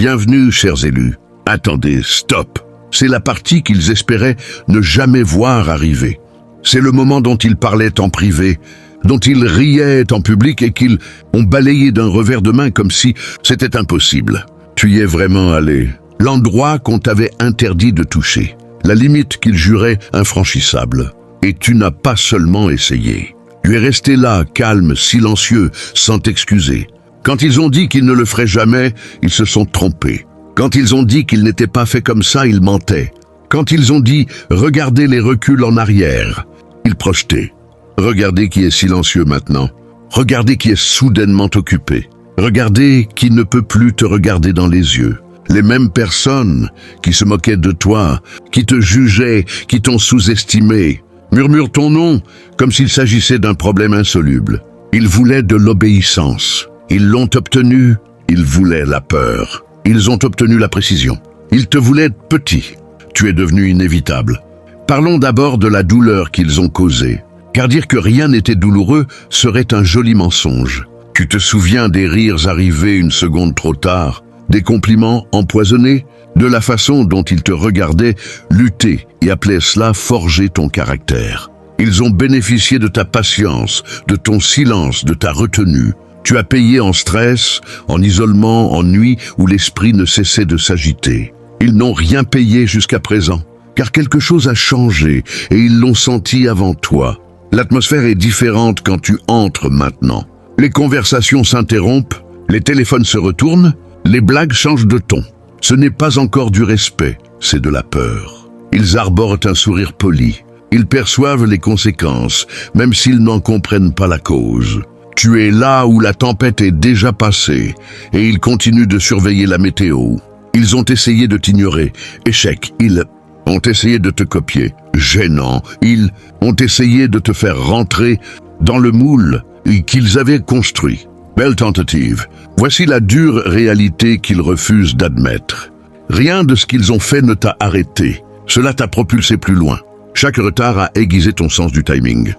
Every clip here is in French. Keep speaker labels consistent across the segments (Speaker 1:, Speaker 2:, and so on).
Speaker 1: Bienvenue, chers élus. Attendez, stop. C'est la partie qu'ils espéraient ne jamais voir arriver. C'est le moment dont ils parlaient en privé, dont ils riaient en public et qu'ils ont balayé d'un revers de main comme si c'était impossible. Tu y es vraiment allé. L'endroit qu'on t'avait interdit de toucher. La limite qu'ils juraient infranchissable. Et tu n'as pas seulement essayé. Tu es resté là, calme, silencieux, sans t'excuser. Quand ils ont dit qu'ils ne le feraient jamais, ils se sont trompés. Quand ils ont dit qu'ils n'étaient pas faits comme ça, ils mentaient. Quand ils ont dit « regardez les reculs en arrière », ils projetaient. Regardez qui est silencieux maintenant. Regardez qui est soudainement occupé. Regardez qui ne peut plus te regarder dans les yeux. Les mêmes personnes qui se moquaient de toi, qui te jugeaient, qui t'ont sous-estimé, murmurent ton nom comme s'il s'agissait d'un problème insoluble. Ils voulaient de l'obéissance. Ils l'ont obtenu, ils voulaient la peur. Ils ont obtenu la précision. Ils te voulaient petit. Tu es devenu inévitable. Parlons d'abord de la douleur qu'ils ont causée. Car dire que rien n'était douloureux serait un joli mensonge. Tu te souviens des rires arrivés une seconde trop tard, des compliments empoisonnés, de la façon dont ils te regardaient lutter et appelaient cela forger ton caractère. Ils ont bénéficié de ta patience, de ton silence, de ta retenue. Tu as payé en stress, en isolement, en nuit où l'esprit ne cessait de s'agiter. Ils n'ont rien payé jusqu'à présent, car quelque chose a changé et ils l'ont senti avant toi. L'atmosphère est différente quand tu entres maintenant. Les conversations s'interrompent, les téléphones se retournent, les blagues changent de ton. Ce n'est pas encore du respect, c'est de la peur. Ils arborent un sourire poli. Ils perçoivent les conséquences, même s'ils n'en comprennent pas la cause. Tu es là où la tempête est déjà passée et ils continuent de surveiller la météo. Ils ont essayé de t'ignorer. Échec. Ils ont essayé de te copier. Gênant. Ils ont essayé de te faire rentrer dans le moule qu'ils avaient construit. Belle tentative. Voici la dure réalité qu'ils refusent d'admettre. Rien de ce qu'ils ont fait ne t'a arrêté. Cela t'a propulsé plus loin. Chaque retard a aiguisé ton sens du timing.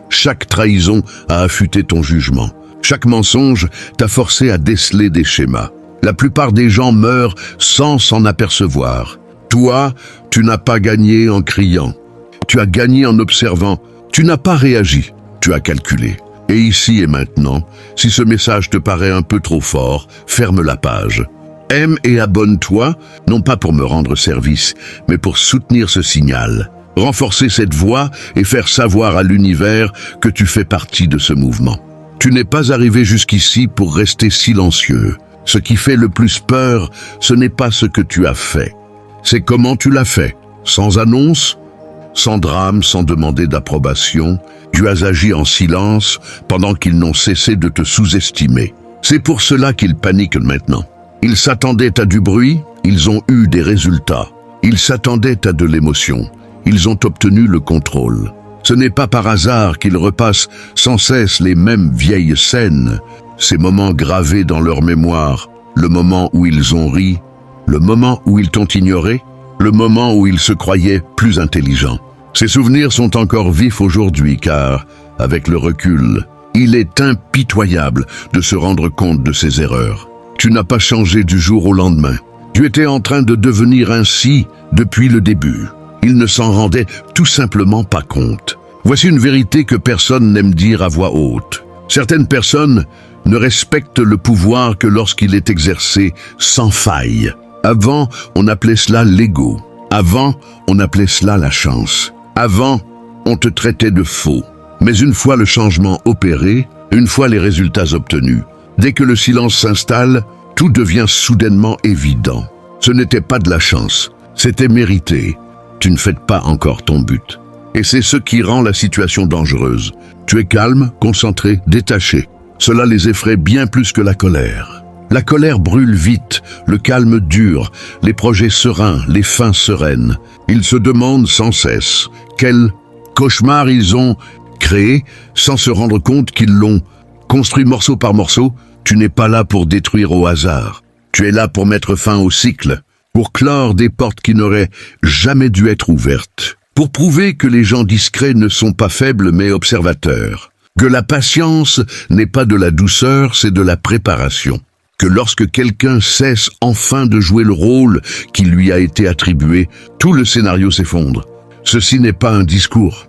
Speaker 1: Chaque trahison a affûté ton jugement. Chaque mensonge t'a forcé à déceler des schémas. La plupart des gens meurent sans s'en apercevoir. Toi, tu n'as pas gagné en criant. Tu as gagné en observant. Tu n'as pas réagi. Tu as calculé. Et ici et maintenant, si ce message te paraît un peu trop fort, ferme la page. Aime et abonne-toi, non pas pour me rendre service, mais pour soutenir ce signal. Renforcer cette voix et faire savoir à l'univers que tu fais partie de ce mouvement. Tu n'es pas arrivé jusqu'ici pour rester silencieux. Ce qui fait le plus peur, ce n'est pas ce que tu as fait. C'est comment tu l'as fait. Sans annonce, sans drame, sans demander d'approbation. Tu as agi en silence pendant qu'ils n'ont cessé de te sous-estimer. C'est pour cela qu'ils paniquent maintenant. Ils s'attendaient à du bruit, ils ont eu des résultats. Ils s'attendaient à de l'émotion. Ils ont obtenu le contrôle. Ce n'est pas par hasard qu'ils repassent sans cesse les mêmes vieilles scènes, ces moments gravés dans leur mémoire, le moment où ils ont ri, le moment où ils t'ont ignoré, le moment où ils se croyaient plus intelligents. Ces souvenirs sont encore vifs aujourd'hui car, avec le recul, il est impitoyable de se rendre compte de ses erreurs. Tu n'as pas changé du jour au lendemain. Tu étais en train de devenir ainsi depuis le début. Ils ne s'en rendaient tout simplement pas compte. Voici une vérité que personne n'aime dire à voix haute. Certaines personnes ne respectent le pouvoir que lorsqu'il est exercé sans faille. Avant, on appelait cela l'ego. Avant, on appelait cela la chance. Avant, on te traitait de faux. Mais une fois le changement opéré, une fois les résultats obtenus, dès que le silence s'installe, tout devient soudainement évident. Ce n'était pas de la chance, c'était mérité. Tu ne fêtes pas encore ton but. Et c'est ce qui rend la situation dangereuse. Tu es calme, concentré, détaché. Cela les effraie bien plus que la colère. La colère brûle vite, le calme dure, les projets sereins, les fins sereines. Ils se demandent sans cesse quel cauchemar ils ont créé sans se rendre compte qu'ils l'ont construit morceau par morceau. Tu n'es pas là pour détruire au hasard. Tu es là pour mettre fin au cycle, pour clore des portes qui n'auraient jamais dû être ouvertes, pour prouver que les gens discrets ne sont pas faibles mais observateurs, que la patience n'est pas de la douceur, c'est de la préparation. que lorsque quelqu'un cesse enfin de jouer le rôle qui lui a été attribué, tout le scénario s'effondre. Ceci n'est pas un discours.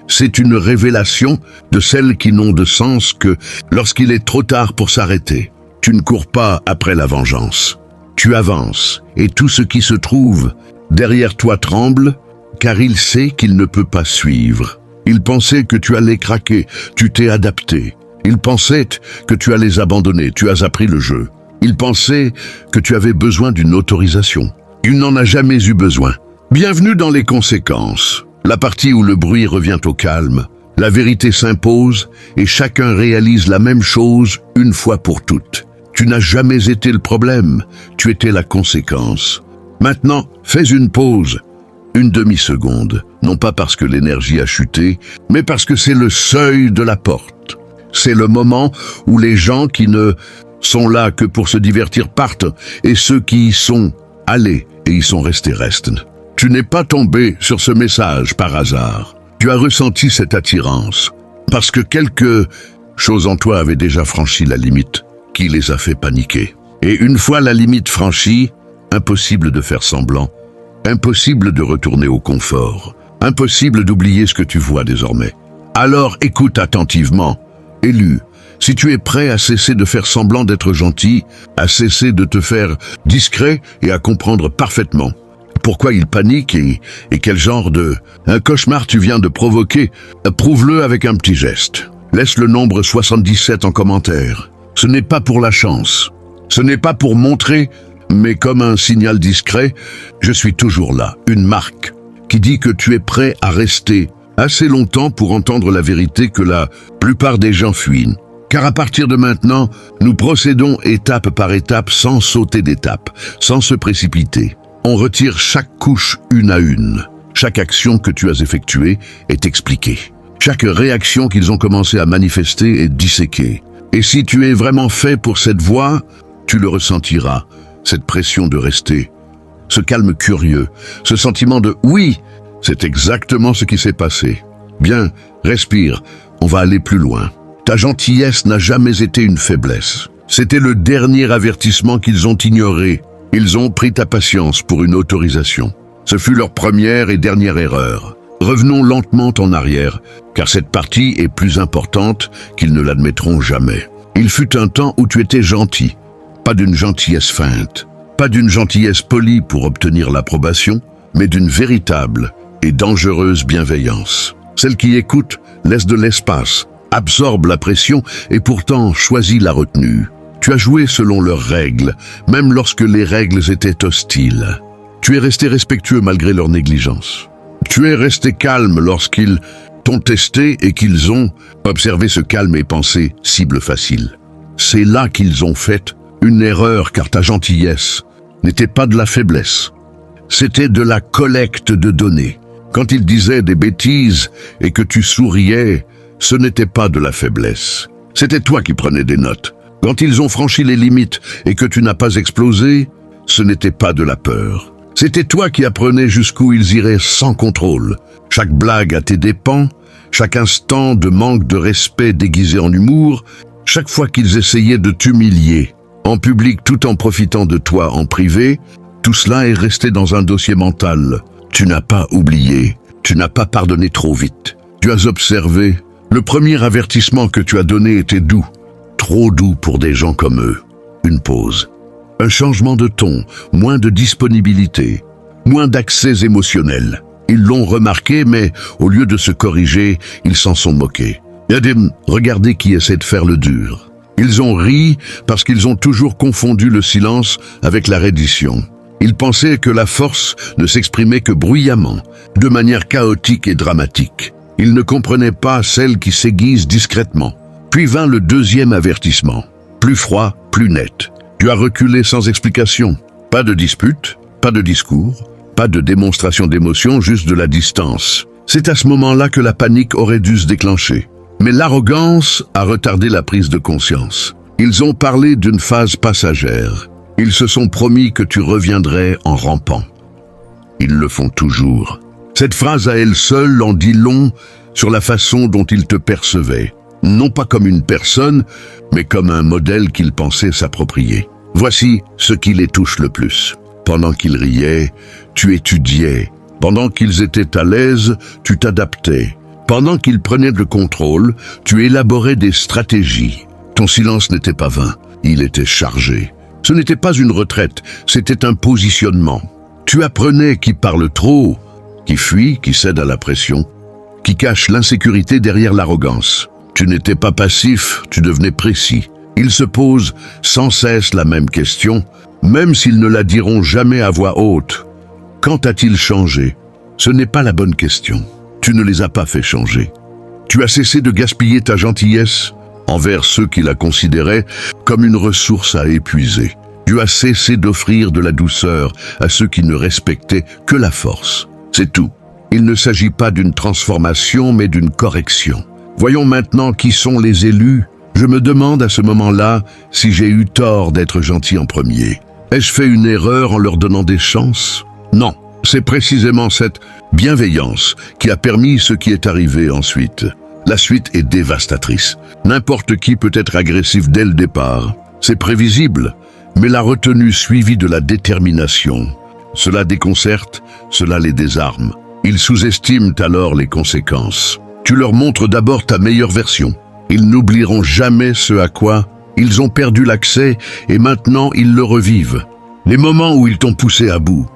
Speaker 1: C'est une révélation de celles qui n'ont de sens que lorsqu'il est trop tard pour s'arrêter. Tu ne cours pas après la vengeance. Tu avances, et tout ce qui se trouve derrière toi tremble, car il sait qu'il ne peut pas suivre. Il pensait que tu allais craquer, tu t'es adapté. Il pensait que tu allais abandonner, tu as appris le jeu. Il pensait que tu avais besoin d'une autorisation. Il n'en a jamais eu besoin. Bienvenue dans les conséquences. La partie où le bruit revient au calme, la vérité s'impose et chacun réalise la même chose une fois pour toutes. Tu n'as jamais été le problème, tu étais la conséquence. Maintenant, fais une pause, une demi-seconde, non pas parce que l'énergie a chuté, mais parce que c'est le seuil de la porte. C'est le moment où les gens qui ne sont là que pour se divertir partent et ceux qui y sont allés et y sont restés restent. Tu n'es pas tombé sur ce message par hasard. Tu as ressenti cette attirance parce que quelque chose en toi avait déjà franchi la limite qui les a fait paniquer. Et une fois la limite franchie, impossible de faire semblant, impossible de retourner au confort, impossible d'oublier ce que tu vois désormais. Alors écoute attentivement, élu, si tu es prêt à cesser de faire semblant d'être gentil, à cesser de te faire discret et à comprendre parfaitement pourquoi il panique et quel genre de cauchemar tu viens de provoquer, prouve-le avec un petit geste. Laisse le nombre 77 en commentaire. Ce n'est pas pour la chance, ce n'est pas pour montrer, mais comme un signal discret, je suis toujours là, une marque qui dit que tu es prêt à rester assez longtemps pour entendre la vérité que la plupart des gens fuient. Car à partir de maintenant, nous procédons étape par étape sans sauter d'étape, sans se précipiter. On retire chaque couche une à une. Chaque action que tu as effectuée est expliquée. Chaque réaction qu'ils ont commencé à manifester est disséquée. Et si tu es vraiment fait pour cette voie, tu le ressentiras, cette pression de rester, ce calme curieux, ce sentiment de « oui », c'est exactement ce qui s'est passé. Bien, respire, on va aller plus loin. Ta gentillesse n'a jamais été une faiblesse. C'était le dernier avertissement qu'ils ont ignoré. Ils ont pris ta patience pour une autorisation. Ce fut leur première et dernière erreur. Revenons lentement en arrière, car cette partie est plus importante qu'ils ne l'admettront jamais. Il fut un temps où tu étais gentil, pas d'une gentillesse feinte, pas d'une gentillesse polie pour obtenir l'approbation, mais d'une véritable et dangereuse bienveillance. Celle qui écoute, laisse de l'espace, absorbe la pression et pourtant choisit la retenue. Tu as joué selon leurs règles, même lorsque les règles étaient hostiles. Tu es resté respectueux malgré leur négligence. Tu es resté calme lorsqu'ils t'ont testé et qu'ils ont observé ce calme et pensé cible facile. C'est là qu'ils ont fait une erreur car ta gentillesse n'était pas de la faiblesse. C'était de la collecte de données. Quand ils disaient des bêtises et que tu souriais, ce n'était pas de la faiblesse. C'était toi qui prenais des notes. Quand ils ont franchi les limites et que tu n'as pas explosé, ce n'était pas de la peur. C'était toi qui apprenais jusqu'où ils iraient sans contrôle. Chaque blague à tes dépens, chaque instant de manque de respect déguisé en humour, chaque fois qu'ils essayaient de t'humilier, en public tout en profitant de toi en privé, tout cela est resté dans un dossier mental. Tu n'as pas oublié, tu n'as pas pardonné trop vite. Tu as observé, le premier avertissement que tu as donné était doux, trop doux pour des gens comme eux. Une pause. Un changement de ton, moins de disponibilité, moins d'accès émotionnels. Ils l'ont remarqué, mais au lieu de se corriger, ils s'en sont moqués. Yadim, regardez qui essaie de faire le dur. Ils ont ri parce qu'ils ont toujours confondu le silence avec la reddition. Ils pensaient que la force ne s'exprimait que bruyamment, de manière chaotique et dramatique. Ils ne comprenaient pas celle qui s'aiguise discrètement. Puis vint le deuxième avertissement. Plus froid, plus net. Tu as reculé sans explication. Pas de dispute, pas de discours, pas de démonstration d'émotion, juste de la distance. C'est à ce moment-là que la panique aurait dû se déclencher. Mais l'arrogance a retardé la prise de conscience. Ils ont parlé d'une phase passagère. Ils se sont promis que tu reviendrais en rampant. Ils le font toujours. Cette phrase à elle seule en dit long sur la façon dont ils te percevaient. non pas comme une personne, mais comme un modèle qu'ils pensaient s'approprier. Voici ce qui les touche le plus. Pendant qu'ils riaient, tu étudiais. Pendant qu'ils étaient à l'aise, tu t'adaptais. Pendant qu'ils prenaient le contrôle, tu élaborais des stratégies. Ton silence n'était pas vain, il était chargé. Ce n'était pas une retraite, c'était un positionnement. Tu apprenais qui parle trop, qui fuit, qui cède à la pression, qui cache l'insécurité derrière l'arrogance. Tu n'étais pas passif, tu devenais précis. Ils se posent sans cesse la même question, même s'ils ne la diront jamais à voix haute. Quand a-t-il changé? Ce n'est pas la bonne question. Tu ne les as pas fait changer. Tu as cessé de gaspiller ta gentillesse envers ceux qui la considéraient comme une ressource à épuiser. Tu as cessé d'offrir de la douceur à ceux qui ne respectaient que la force. C'est tout. Il ne s'agit pas d'une transformation, mais d'une correction. Voyons maintenant qui sont les élus. Je me demande à ce moment-là si j'ai eu tort d'être gentil en premier. Ai-je fait une erreur en leur donnant des chances? Non, c'est précisément cette bienveillance qui a permis ce qui est arrivé ensuite. La suite est dévastatrice. N'importe qui peut être agressif dès le départ. C'est prévisible, mais la retenue suivie de la détermination. Cela déconcerte, cela les désarme. Ils sous-estiment alors les conséquences. Tu leur montres d'abord ta meilleure version. Ils n'oublieront jamais ce à quoi ils ont perdu l'accès et maintenant ils le revivent. Les moments où ils t'ont poussé à bout.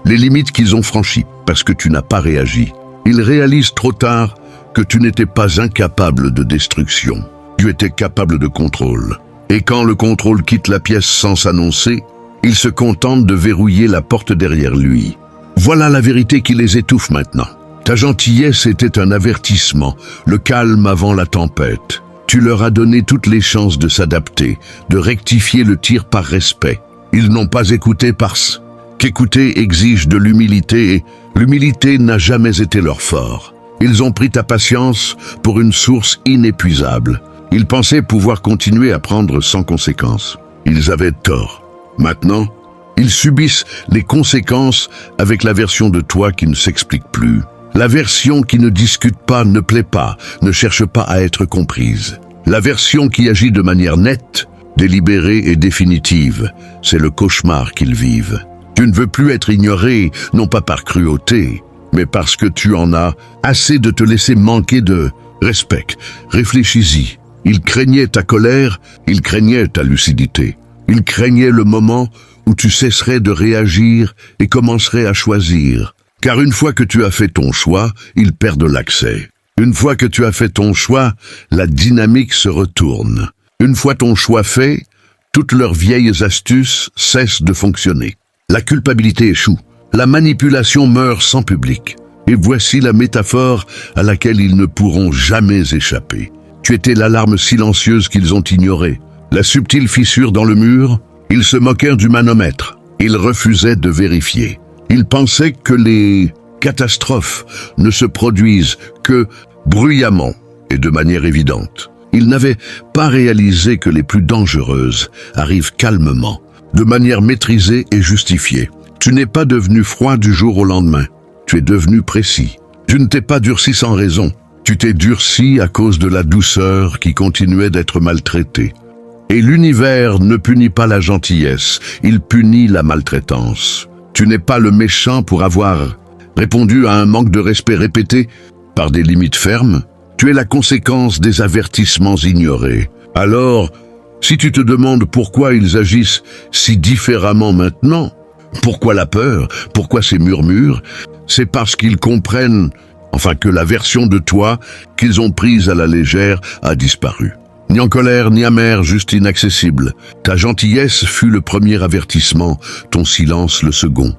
Speaker 1: Les limites qu'ils ont franchies parce que tu n'as pas réagi. Ils réalisent trop tard que tu n'étais pas incapable de destruction. Tu étais capable de contrôle. Et quand le contrôle quitte la pièce sans s'annoncer, il se contente de verrouiller la porte derrière lui. Voilà la vérité qui les étouffe maintenant. Ta gentillesse était un avertissement, le calme avant la tempête. Tu leur as donné toutes les chances de s'adapter, de rectifier le tir par respect. Ils n'ont pas écouté parce qu'écouter exige de l'humilité et l'humilité n'a jamais été leur fort. Ils ont pris ta patience pour une source inépuisable. Ils pensaient pouvoir continuer à prendre sans conséquence. Ils avaient tort. Maintenant, ils subissent les conséquences avec la version de toi qui ne s'explique plus. La version qui ne discute pas, ne plaît pas, ne cherche pas à être comprise. La version qui agit de manière nette, délibérée et définitive. C'est le cauchemar qu'ils vivent. Tu ne veux plus être ignoré, non pas par cruauté, mais parce que tu en as assez de te laisser manquer de respect. Réfléchis-y. Ils craignaient ta colère, ils craignaient ta lucidité. Ils craignaient le moment où tu cesserais de réagir et commencerais à choisir. Car une fois que tu as fait ton choix, ils perdent l'accès. Une fois que tu as fait ton choix, la dynamique se retourne. Une fois ton choix fait, toutes leurs vieilles astuces cessent de fonctionner. La culpabilité échoue. La manipulation meurt sans public. Et voici la métaphore à laquelle ils ne pourront jamais échapper. Tu étais l'alarme silencieuse qu'ils ont ignorée. La subtile fissure dans le mur, ils se moquèrent du manomètre. Ils refusaient de vérifier. Ils pensaient que les catastrophes ne se produisent que bruyamment et de manière évidente. Ils n'avaient pas réalisé que les plus dangereuses arrivent calmement, de manière maîtrisée et justifiée. Tu n'es pas devenu froid du jour au lendemain. Tu es devenu précis. Tu ne t'es pas durci sans raison. Tu t'es durci à cause de la douceur qui continuait d'être maltraitée. Et l'univers ne punit pas la gentillesse, il punit la maltraitance. Tu n'es pas le méchant pour avoir répondu à un manque de respect répété par des limites fermes. Tu es la conséquence des avertissements ignorés. Alors, si tu te demandes pourquoi ils agissent si différemment maintenant, pourquoi la peur, pourquoi ces murmures, c'est parce qu'ils comprennent, que la version de toi qu'ils ont prise à la légère a disparu. Ni en colère, ni amère, juste inaccessible. Ta gentillesse fut le premier avertissement, ton silence le second.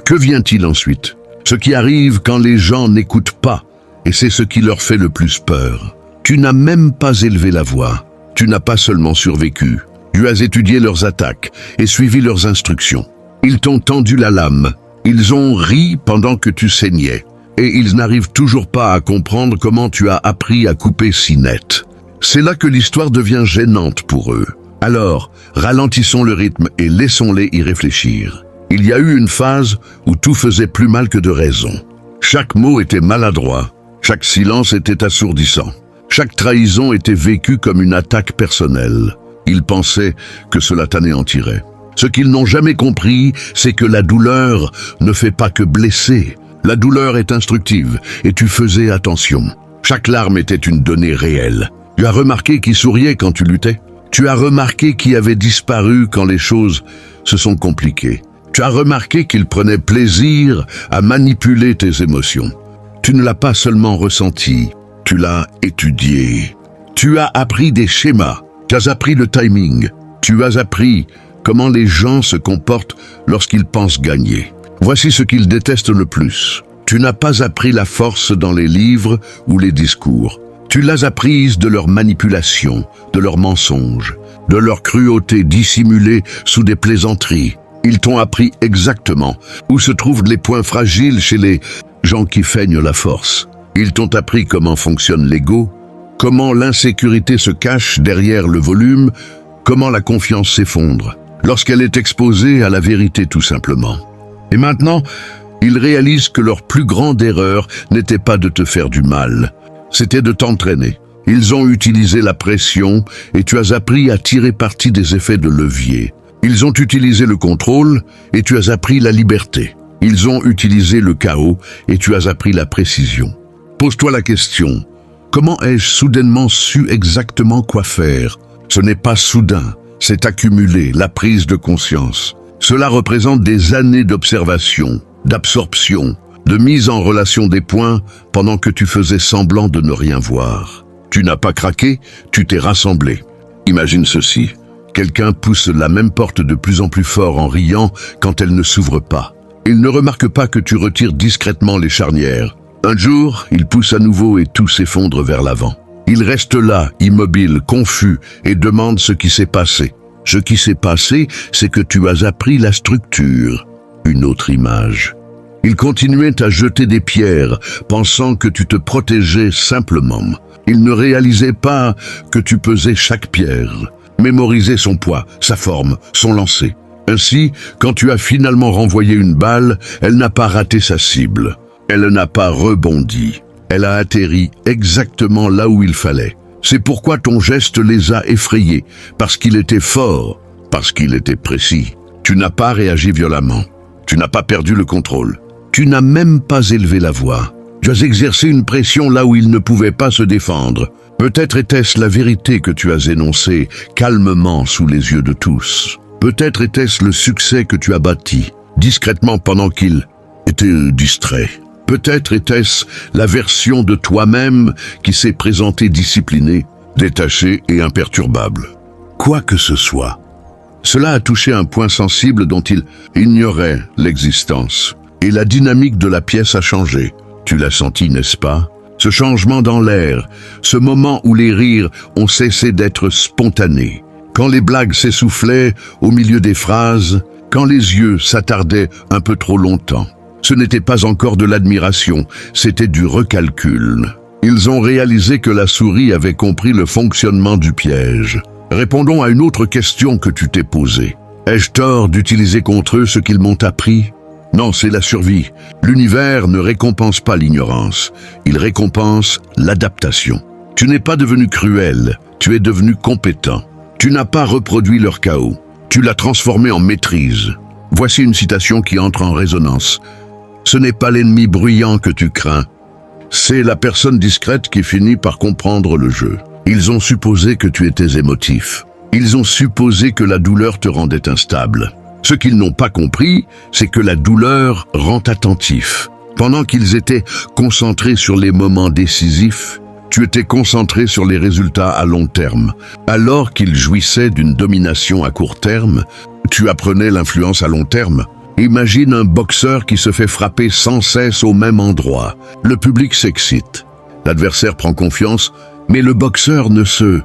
Speaker 1: Que vient-il ensuite? Ce qui arrive quand les gens n'écoutent pas, et c'est ce qui leur fait le plus peur. Tu n'as même pas élevé la voix, tu n'as pas seulement survécu. Tu as étudié leurs attaques et suivi leurs instructions. Ils t'ont tendu la lame, ils ont ri pendant que tu saignais, et ils n'arrivent toujours pas à comprendre comment tu as appris à couper si net. C'est là que l'histoire devient gênante pour eux. Alors, ralentissons le rythme et laissons-les y réfléchir. Il y a eu une phase où tout faisait plus mal que de raison. Chaque mot était maladroit, chaque silence était assourdissant. Chaque trahison était vécue comme une attaque personnelle. Ils pensaient que cela t'anéantirait. Ce qu'ils n'ont jamais compris, c'est que la douleur ne fait pas que blesser. La douleur est instructive et tu faisais attention. Chaque larme était une donnée réelle. Tu as remarqué qui souriait quand tu luttais. Tu as remarqué qui avait disparu quand les choses se sont compliquées. Tu as remarqué qu'il prenait plaisir à manipuler tes émotions. Tu ne l'as pas seulement ressenti, tu l'as étudié. Tu as appris des schémas, tu as appris le timing. Tu as appris comment les gens se comportent lorsqu'ils pensent gagner. Voici ce qu'ils détestent le plus. Tu n'as pas appris la force dans les livres ou les discours. Tu l'as apprise de leur manipulation, de leurs mensonges, de leur cruauté dissimulée sous des plaisanteries. Ils t'ont appris exactement où se trouvent les points fragiles chez les gens qui feignent la force. Ils t'ont appris comment fonctionne l'ego, comment l'insécurité se cache derrière le volume, comment la confiance s'effondre lorsqu'elle est exposée à la vérité tout simplement. Et maintenant, ils réalisent que leur plus grande erreur n'était pas de te faire du mal, c'était de t'entraîner. Ils ont utilisé la pression et tu as appris à tirer parti des effets de levier. Ils ont utilisé le contrôle et tu as appris la liberté. Ils ont utilisé le chaos et tu as appris la précision. Pose-toi la question, comment ai-je soudainement su exactement quoi faire? Ce n'est pas soudain, c'est accumulé, la prise de conscience. Cela représente des années d'observation, d'absorption, de mise en relation des points pendant que tu faisais semblant de ne rien voir. Tu n'as pas craqué, tu t'es rassemblé. Imagine ceci, quelqu'un pousse la même porte de plus en plus fort en riant quand elle ne s'ouvre pas. Il ne remarque pas que tu retires discrètement les charnières. Un jour, il pousse à nouveau et tout s'effondre vers l'avant. Il reste là, immobile, confus, et demande ce qui s'est passé. Ce qui s'est passé, c'est que tu as appris la structure, une autre image. Il continuait à jeter des pierres, pensant que tu te protégeais simplement. Il ne réalisait pas que tu pesais chaque pierre, mémorisais son poids, sa forme, son lancer. Ainsi, quand tu as finalement renvoyé une balle, elle n'a pas raté sa cible. Elle n'a pas rebondi. Elle a atterri exactement là où il fallait. C'est pourquoi ton geste les a effrayés, parce qu'il était fort, parce qu'il était précis. Tu n'as pas réagi violemment. Tu n'as pas perdu le contrôle. Tu n'as même pas élevé la voix. Tu as exercé une pression là où il ne pouvait pas se défendre. Peut-être était-ce la vérité que tu as énoncée calmement sous les yeux de tous. Peut-être était-ce le succès que tu as bâti, discrètement pendant qu'il était distrait. Peut-être était-ce la version de toi-même qui s'est présentée disciplinée, détachée et imperturbable. Quoi que ce soit, cela a touché un point sensible dont il ignorait l'existence. Et la dynamique de la pièce a changé. Tu l'as senti, n'est-ce pas? Ce changement dans l'air, ce moment où les rires ont cessé d'être spontanés, quand les blagues s'essoufflaient au milieu des phrases, quand les yeux s'attardaient un peu trop longtemps. Ce n'était pas encore de l'admiration, c'était du recalcul. Ils ont réalisé que la souris avait compris le fonctionnement du piège. Répondons à une autre question que tu t'es posée. Ai-je tort d'utiliser contre eux ce qu'ils m'ont appris? Non, c'est la survie. L'univers ne récompense pas l'ignorance, il récompense l'adaptation. Tu n'es pas devenu cruel, tu es devenu compétent. Tu n'as pas reproduit leur chaos, tu l'as transformé en maîtrise. Voici une citation qui entre en résonance. Ce n'est pas l'ennemi bruyant que tu crains, c'est la personne discrète qui finit par comprendre le jeu. Ils ont supposé que tu étais émotif. Ils ont supposé que la douleur te rendait instable. Ce qu'ils n'ont pas compris, c'est que la douleur rend attentif. Pendant qu'ils étaient concentrés sur les moments décisifs, tu étais concentré sur les résultats à long terme. Alors qu'ils jouissaient d'une domination à court terme, tu apprenais l'influence à long terme. Imagine un boxeur qui se fait frapper sans cesse au même endroit. Le public s'excite. L'adversaire prend confiance, mais le boxeur ne se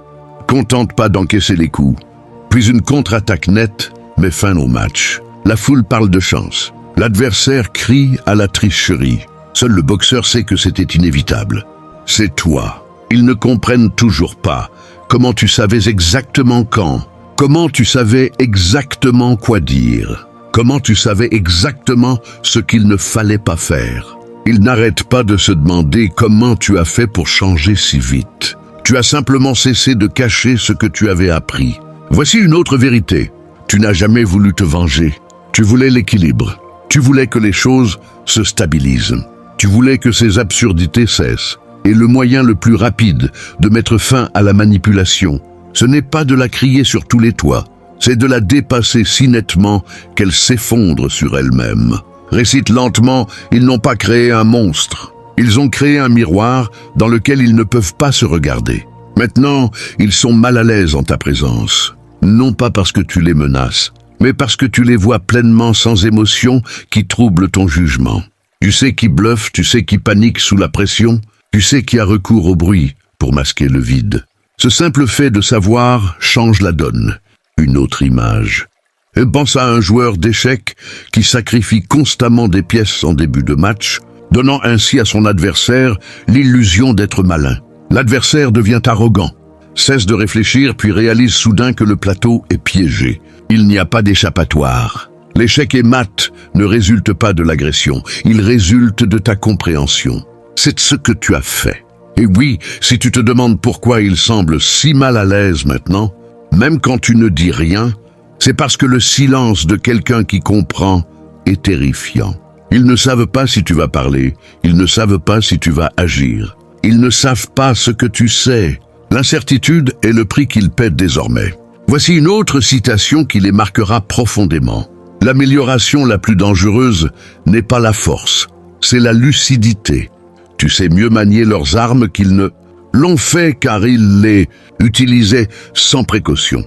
Speaker 1: contente pas d'encaisser les coups. Puis une contre-attaque nette met fin au match. La foule parle de chance. L'adversaire crie à la tricherie. Seul le boxeur sait que c'était inévitable. C'est toi. Ils ne comprennent toujours pas. Comment tu savais exactement quand? Comment tu savais exactement quoi dire? Comment tu savais exactement ce qu'il ne fallait pas faire? Ils n'arrêtent pas de se demander comment tu as fait pour changer si vite. Tu as simplement cessé de cacher ce que tu avais appris. Voici une autre vérité. Tu n'as jamais voulu te venger. Tu voulais l'équilibre. Tu voulais que les choses se stabilisent. Tu voulais que ces absurdités cessent. Et le moyen le plus rapide de mettre fin à la manipulation, ce n'est pas de la crier sur tous les toits, c'est de la dépasser si nettement qu'elle s'effondre sur elle-même. Récite lentement, ils n'ont pas créé un monstre. Ils ont créé un miroir dans lequel ils ne peuvent pas se regarder. Maintenant, ils sont mal à l'aise en ta présence. Non pas parce que tu les menaces, mais parce que tu les vois pleinement sans émotion qui trouble ton jugement. Tu sais qui bluffe, tu sais qui panique sous la pression, tu sais qui a recours au bruit pour masquer le vide. Ce simple fait de savoir change la donne. Une autre image. Et pense à un joueur d'échecs qui sacrifie constamment des pièces en début de match, donnant ainsi à son adversaire l'illusion d'être malin. L'adversaire devient arrogant, cesse de réfléchir puis réalise soudain que le plateau est piégé. Il n'y a pas d'échappatoire. L'échec et mat ne résulte pas de l'agression, il résulte de ta compréhension. C'est ce que tu as fait. Et oui, si tu te demandes pourquoi il semble si mal à l'aise maintenant, même quand tu ne dis rien, c'est parce que le silence de quelqu'un qui comprend est terrifiant. Ils ne savent pas si tu vas parler, ils ne savent pas si tu vas agir. Ils ne savent pas ce que tu sais. L'incertitude est le prix qu'ils paient désormais. Voici une autre citation qui les marquera profondément. L'amélioration la plus dangereuse n'est pas la force, c'est la lucidité. Tu sais mieux manier leurs armes qu'ils ne l'ont fait car ils les utilisaient sans précaution.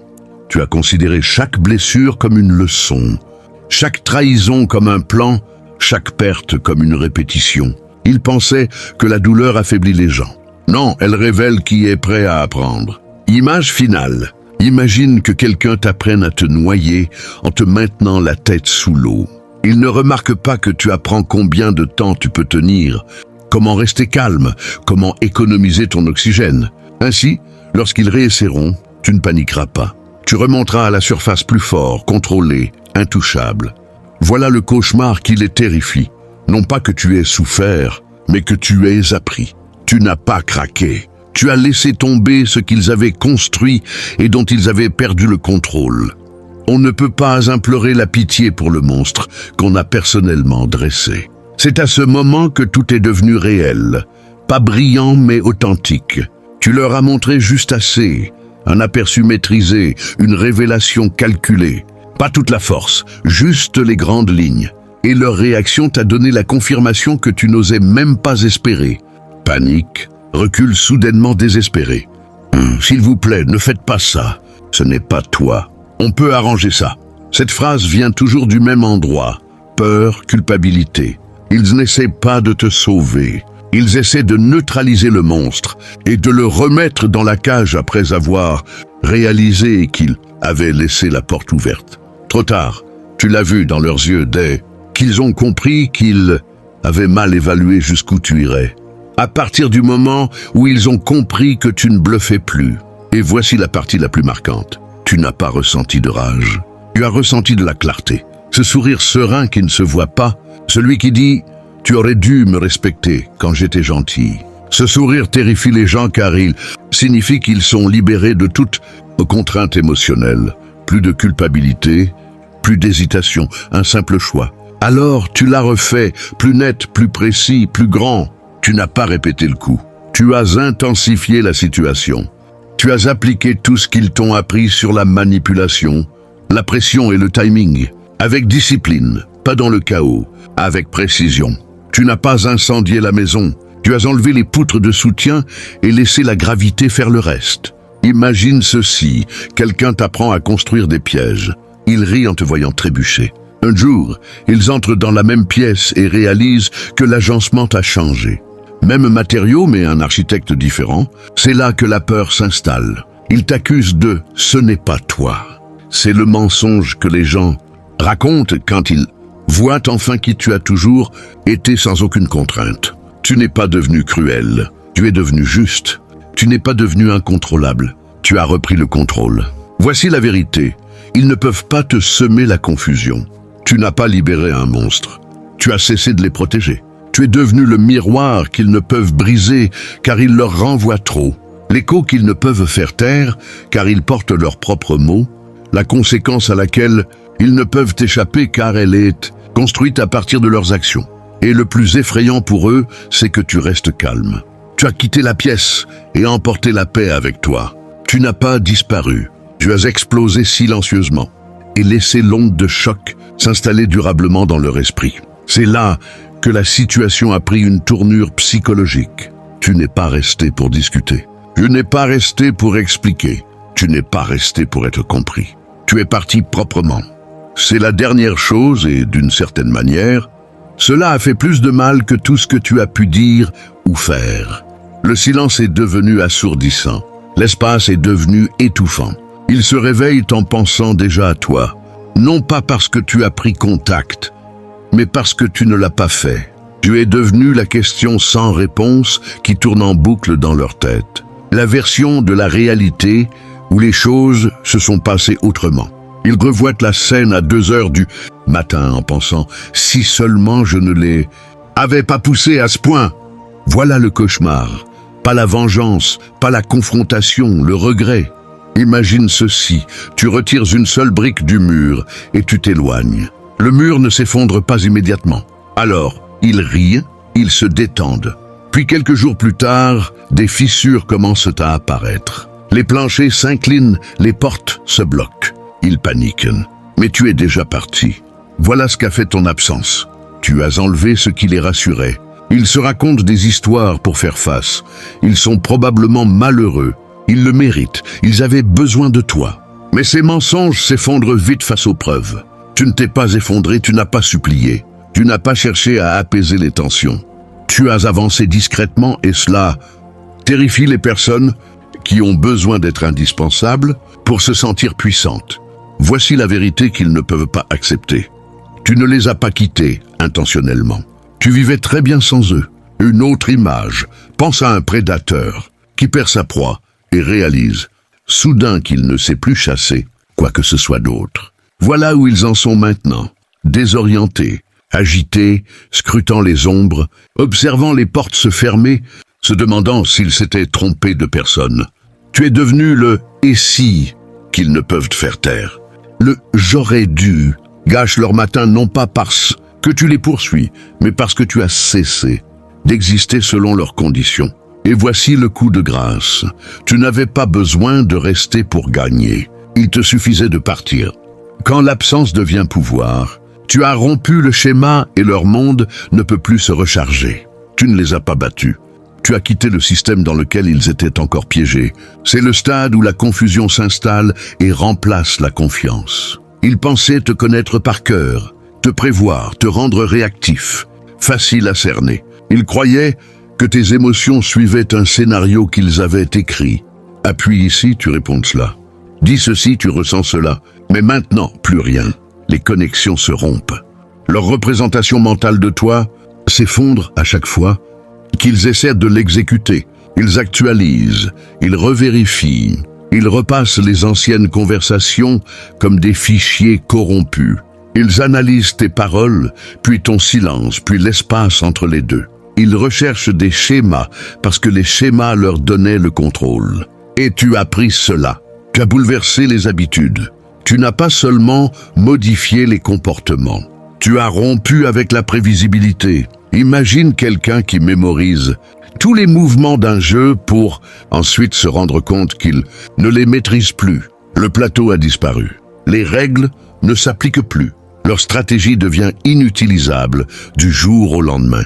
Speaker 1: Tu as considéré chaque blessure comme une leçon, chaque trahison comme un plan, chaque perte comme une répétition. Ils pensaient que la douleur affaiblit les gens. Non, elle révèle qui est prêt à apprendre. Image finale. Imagine que quelqu'un t'apprenne à te noyer en te maintenant la tête sous l'eau. Il ne remarque pas que tu apprends combien de temps tu peux tenir, comment rester calme, comment économiser ton oxygène. Ainsi, lorsqu'ils réessaieront, tu ne paniqueras pas. Tu remonteras à la surface plus fort, contrôlé, intouchable. Voilà le cauchemar qui les terrifie. Non pas que tu aies souffert, mais que tu aies appris. Tu n'as pas craqué. Tu as laissé tomber ce qu'ils avaient construit et dont ils avaient perdu le contrôle. On ne peut pas implorer la pitié pour le monstre qu'on a personnellement dressé. C'est à ce moment que tout est devenu réel, pas brillant mais authentique. Tu leur as montré juste assez, un aperçu maîtrisé, une révélation calculée. Pas toute la force, juste les grandes lignes. Et leur réaction t'a donné la confirmation que tu n'osais même pas espérer. Panique, recul soudainement désespéré. S'il vous plaît, ne faites pas ça. Ce n'est pas toi. On peut arranger ça. Cette phrase vient toujours du même endroit. Peur, culpabilité. Ils n'essaient pas de te sauver. Ils essaient de neutraliser le monstre et de le remettre dans la cage après avoir réalisé qu'ils avaient laissé la porte ouverte. Trop tard, tu l'as vu dans leurs yeux dès qu'ils ont compris qu'ils avaient mal évalué jusqu'où tu irais. À partir du moment où ils ont compris que tu ne bluffais plus. Et voici la partie la plus marquante. Tu n'as pas ressenti de rage. Tu as ressenti de la clarté. Ce sourire serein qui ne se voit pas. Celui qui dit « Tu aurais dû me respecter quand j'étais gentil ». Ce sourire terrifie les gens car il signifie qu'ils sont libérés de toute contrainte émotionnelle. Plus de culpabilité, plus d'hésitation, un simple choix. Alors tu l'as refait, plus net, plus précis, plus grand. Tu n'as pas répété le coup. Tu as intensifié la situation. Tu as appliqué tout ce qu'ils t'ont appris sur la manipulation, la pression et le timing, avec discipline, pas dans le chaos, avec précision. Tu n'as pas incendié la maison. Tu as enlevé les poutres de soutien et laissé la gravité faire le reste. Imagine ceci, quelqu'un t'apprend à construire des pièges. Il rit en te voyant trébucher. Un jour, ils entrent dans la même pièce et réalisent que l'agencement a changé. Même matériau, mais un architecte différent, c'est là que la peur s'installe. Ils t'accusent de « ce n'est pas toi ». C'est le mensonge que les gens racontent quand ils voient enfin qui tu as toujours été sans aucune contrainte. Tu n'es pas devenu cruel, tu es devenu juste. Tu n'es pas devenu incontrôlable, tu as repris le contrôle. Voici la vérité, ils ne peuvent pas te semer la confusion. Tu n'as pas libéré un monstre, tu as cessé de les protéger. Tu es devenu le miroir qu'ils ne peuvent briser car il leur renvoie trop. l'écho qu'ils ne peuvent faire taire, car ils portent leurs propres mots, la conséquence à laquelle ils ne peuvent échapper car elle est construite à partir de leurs actions. Et le plus effrayant pour eux, c'est que tu restes calme. Tu as quitté la pièce et emporté la paix avec toi. Tu n'as pas disparu. Tu as explosé silencieusement et laissé l'onde de choc s'installer durablement dans leur esprit. C'est là que la situation a pris une tournure psychologique. Tu n'es pas resté pour discuter. Tu n'es pas resté pour expliquer. Tu n'es pas resté pour être compris. Tu es parti proprement. C'est la dernière chose et d'une certaine manière, cela a fait plus de mal que tout ce que tu as pu dire ou faire. Le silence est devenu assourdissant. L'espace est devenu étouffant. Ils se réveillent en pensant déjà à toi. Non pas parce que tu as pris contact, mais parce que tu ne l'as pas fait. Tu es devenu la question sans réponse qui tourne en boucle dans leur tête. La version de la réalité où les choses se sont passées autrement. Ils revoient la scène à 2 heures du matin en pensant « si seulement je ne les avais pas poussés à ce point ». Voilà le cauchemar. Pas la vengeance, pas la confrontation, le regret. Imagine ceci, tu retires une seule brique du mur et tu t'éloignes. Le mur ne s'effondre pas immédiatement. Alors, ils rient, ils se détendent. Puis quelques jours plus tard, des fissures commencent à apparaître. Les planchers s'inclinent, les portes se bloquent. Ils paniquent. Mais tu es déjà parti. Voilà ce qu'a fait ton absence. Tu as enlevé ce qui les rassurait. Ils se racontent des histoires pour faire face. Ils sont probablement malheureux. Ils le méritent. Ils avaient besoin de toi. Mais ces mensonges s'effondrent vite face aux preuves. Tu ne t'es pas effondré, tu n'as pas supplié. Tu n'as pas cherché à apaiser les tensions. Tu as avancé discrètement et cela terrifie les personnes qui ont besoin d'être indispensables pour se sentir puissantes. Voici la vérité qu'ils ne peuvent pas accepter. Tu ne les as pas quittés intentionnellement. Tu vivais très bien sans eux. Une autre image. Pense à un prédateur qui perd sa proie et réalise soudain qu'il ne sait plus chasser quoi que ce soit d'autre. Voilà où ils en sont maintenant, désorientés, agités, scrutant les ombres, observant les portes se fermer, se demandant s'ils s'étaient trompés de personne. Tu es devenu le « et si » qu'ils ne peuvent te faire taire. Le « j'aurais dû » gâche leur matin non pas parce que tu les poursuis, mais parce que tu as cessé d'exister selon leurs conditions. Et voici le coup de grâce. Tu n'avais pas besoin de rester pour gagner. Il te suffisait de partir. Quand l'absence devient pouvoir, tu as rompu le schéma et leur monde ne peut plus se recharger. Tu ne les as pas battus. Tu as quitté le système dans lequel ils étaient encore piégés. C'est le stade où la confusion s'installe et remplace la confiance. Ils pensaient te connaître par cœur, te prévoir, te rendre réactif, facile à cerner. Ils croyaient que tes émotions suivaient un scénario qu'ils avaient écrit. Appuie ici, tu réponds cela. Dis ceci, tu ressens cela. Mais maintenant, plus rien. Les connexions se rompent. Leur représentation mentale de toi s'effondre à chaque fois qu'ils essaient de l'exécuter. Ils actualisent, ils revérifient, ils repassent les anciennes conversations comme des fichiers corrompus. Ils analysent tes paroles, puis ton silence, puis l'espace entre les deux. Ils recherchent des schémas parce que les schémas leur donnaient le contrôle. Et tu as pris cela. Tu as bouleversé les habitudes. Tu n'as pas seulement modifié les comportements. Tu as rompu avec la prévisibilité. Imagine quelqu'un qui mémorise tous les mouvements d'un jeu pour ensuite se rendre compte qu'il ne les maîtrise plus. Le plateau a disparu. Les règles ne s'appliquent plus. Leur stratégie devient inutilisable du jour au lendemain.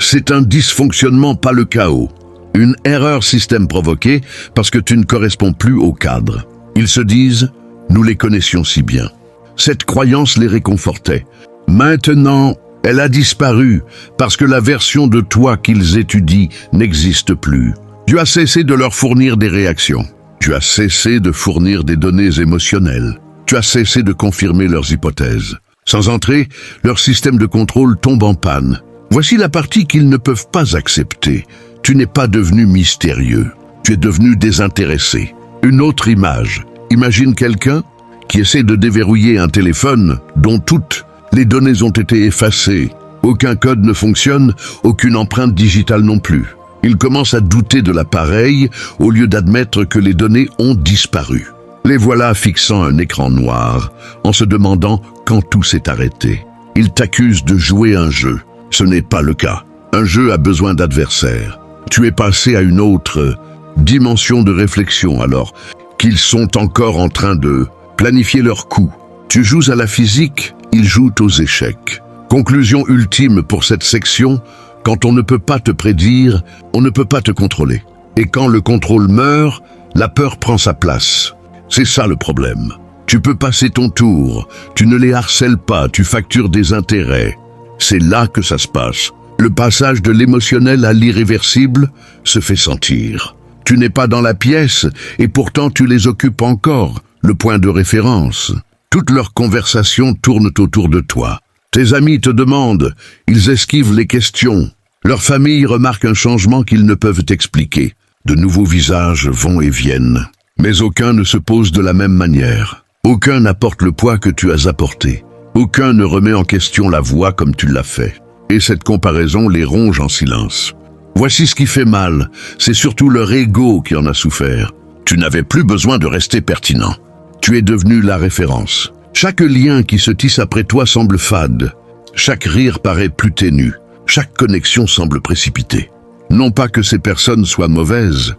Speaker 1: C'est un dysfonctionnement, pas le chaos. Une erreur système provoquée parce que tu ne corresponds plus au cadre. Ils se disent « nous les connaissions si bien ». Cette croyance les réconfortait. Maintenant, elle a disparu parce que la version de toi qu'ils étudient n'existe plus. Tu as cessé de leur fournir des réactions. Tu as cessé de fournir des données émotionnelles. Tu as cessé de confirmer leurs hypothèses. Sans entrer, leur système de contrôle tombe en panne. Voici la partie qu'ils ne peuvent pas accepter. Tu n'es pas devenu mystérieux. Tu es devenu désintéressé. Une autre image. Imagine quelqu'un qui essaie de déverrouiller un téléphone dont toutes les données ont été effacées. Aucun code ne fonctionne, aucune empreinte digitale non plus. Ils commencent à douter de l'appareil au lieu d'admettre que les données ont disparu. Les voilà fixant un écran noir, en se demandant quand tout s'est arrêté. Ils t'accusent de jouer un jeu. Ce n'est pas le cas. Un jeu a besoin d'adversaires. Tu es passé à une autre dimension de réflexion alors qu'ils sont encore en train de planifier leurs coups. Tu joues à la physique, ils jouent aux échecs. Conclusion ultime pour cette section, quand on ne peut pas te prédire, on ne peut pas te contrôler. Et quand le contrôle meurt, la peur prend sa place. C'est ça le problème. Tu peux passer ton tour, tu ne les harcèles pas, tu factures des intérêts. C'est là que ça se passe. Le passage de l'émotionnel à l'irréversible se fait sentir. Tu n'es pas dans la pièce et pourtant tu les occupes encore, le point de référence. Toutes leurs conversations tournent autour de toi. Tes amis te demandent, ils esquivent les questions. Leur famille remarque un changement qu'ils ne peuvent expliquer. De nouveaux visages vont et viennent. Mais aucun ne se pose de la même manière. Aucun n'apporte le poids que tu as apporté. Aucun ne remet en question la voix comme tu l'as fait. Et cette comparaison les ronge en silence. Voici ce qui fait mal, c'est surtout leur ego qui en a souffert. Tu n'avais plus besoin de rester pertinent. Tu es devenu la référence. Chaque lien qui se tisse après toi semble fade. Chaque rire paraît plus ténu. Chaque connexion semble précipitée. Non pas que ces personnes soient mauvaises,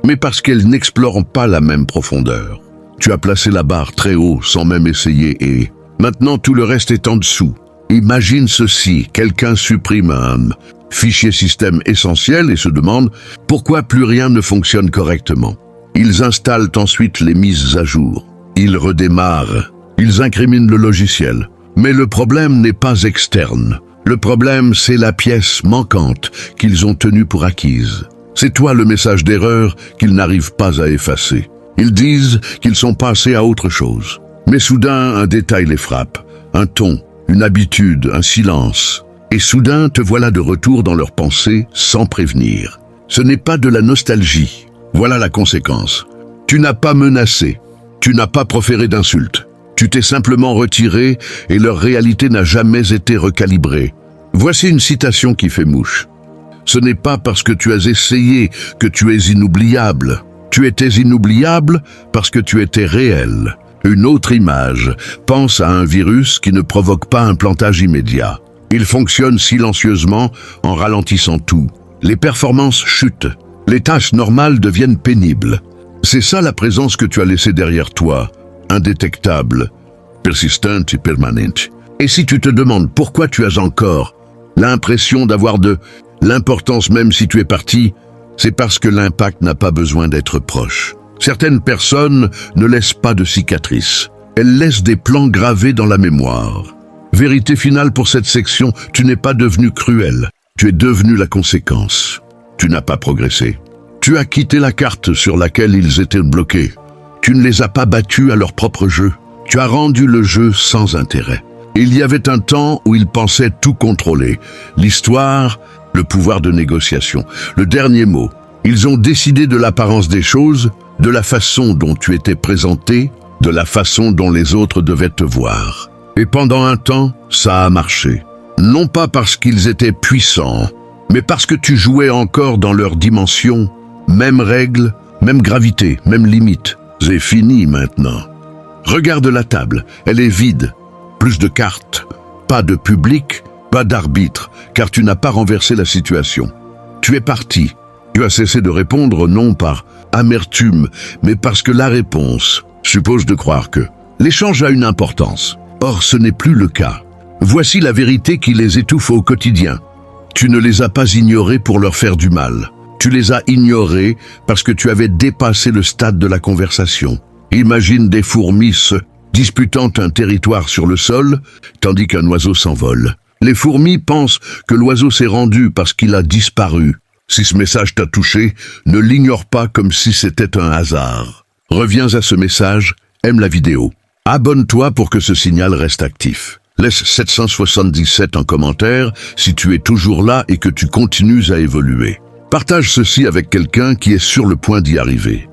Speaker 1: mais parce qu'elles n'explorent pas la même profondeur. Tu as placé la barre très haut sans même essayer et maintenant tout le reste est en dessous. Imagine ceci, quelqu'un supprime un fichier système essentiel et se demande pourquoi plus rien ne fonctionne correctement. Ils installent ensuite les mises à jour. Ils redémarrent. Ils incriminent le logiciel. Mais le problème n'est pas externe. Le problème, c'est la pièce manquante qu'ils ont tenue pour acquise. C'est toi le message d'erreur qu'ils n'arrivent pas à effacer. Ils disent qu'ils sont passés à autre chose. Mais soudain, un détail les frappe. Un ton, une habitude, un silence. Et soudain, te voilà de retour dans leurs pensées sans prévenir. Ce n'est pas de la nostalgie. Voilà la conséquence. Tu n'as pas menacé. Tu n'as pas proféré d'insultes. Tu t'es simplement retiré et leur réalité n'a jamais été recalibrée. Voici une citation qui fait mouche. Ce n'est pas parce que tu as essayé que tu es inoubliable. Tu étais inoubliable parce que tu étais réel. Une autre image. Pense à un virus qui ne provoque pas un plantage immédiat. Il fonctionne silencieusement en ralentissant tout. Les performances chutent. Les tâches normales deviennent pénibles. C'est ça la présence que tu as laissée derrière toi. Indétectable, persistante et permanente. Et si tu te demandes pourquoi tu as encore l'impression d'avoir de l'importance même si tu es parti, c'est parce que l'impact n'a pas besoin d'être proche. Certaines personnes ne laissent pas de cicatrices. Elles laissent des plans gravés dans la mémoire. Vérité finale pour cette section, tu n'es pas devenu cruel. Tu es devenu la conséquence. Tu n'as pas progressé. Tu as quitté la carte sur laquelle ils étaient bloqués. Tu ne les as pas battus à leur propre jeu. Tu as rendu le jeu sans intérêt. Il y avait un temps où ils pensaient tout contrôler. L'histoire, le pouvoir de négociation. Le dernier mot. Ils ont décidé de l'apparence des choses, de la façon dont tu étais présenté, de la façon dont les autres devaient te voir. Et pendant un temps, ça a marché. Non pas parce qu'ils étaient puissants, mais parce que tu jouais encore dans leur dimension. Même règles, même gravité, même limite. C'est fini maintenant. Regarde la table, elle est vide. Plus de cartes, pas de public, pas d'arbitre, car tu n'as pas renversé la situation. Tu es parti. Tu as cessé de répondre non par amertume, mais parce que la réponse suppose de croire que l'échange a une importance. Or, ce n'est plus le cas. Voici la vérité qui les étouffe au quotidien. Tu ne les as pas ignorés pour leur faire du mal. Tu les as ignorés parce que tu avais dépassé le stade de la conversation. Imagine des fourmis se disputant un territoire sur le sol, tandis qu'un oiseau s'envole. Les fourmis pensent que l'oiseau s'est rendu parce qu'il a disparu. Si ce message t'a touché, ne l'ignore pas comme si c'était un hasard. Reviens à ce message, aime la vidéo. Abonne-toi pour que ce signal reste actif. Laisse 777 en commentaire si tu es toujours là et que tu continues à évoluer. Partage ceci avec quelqu'un qui est sur le point d'y arriver.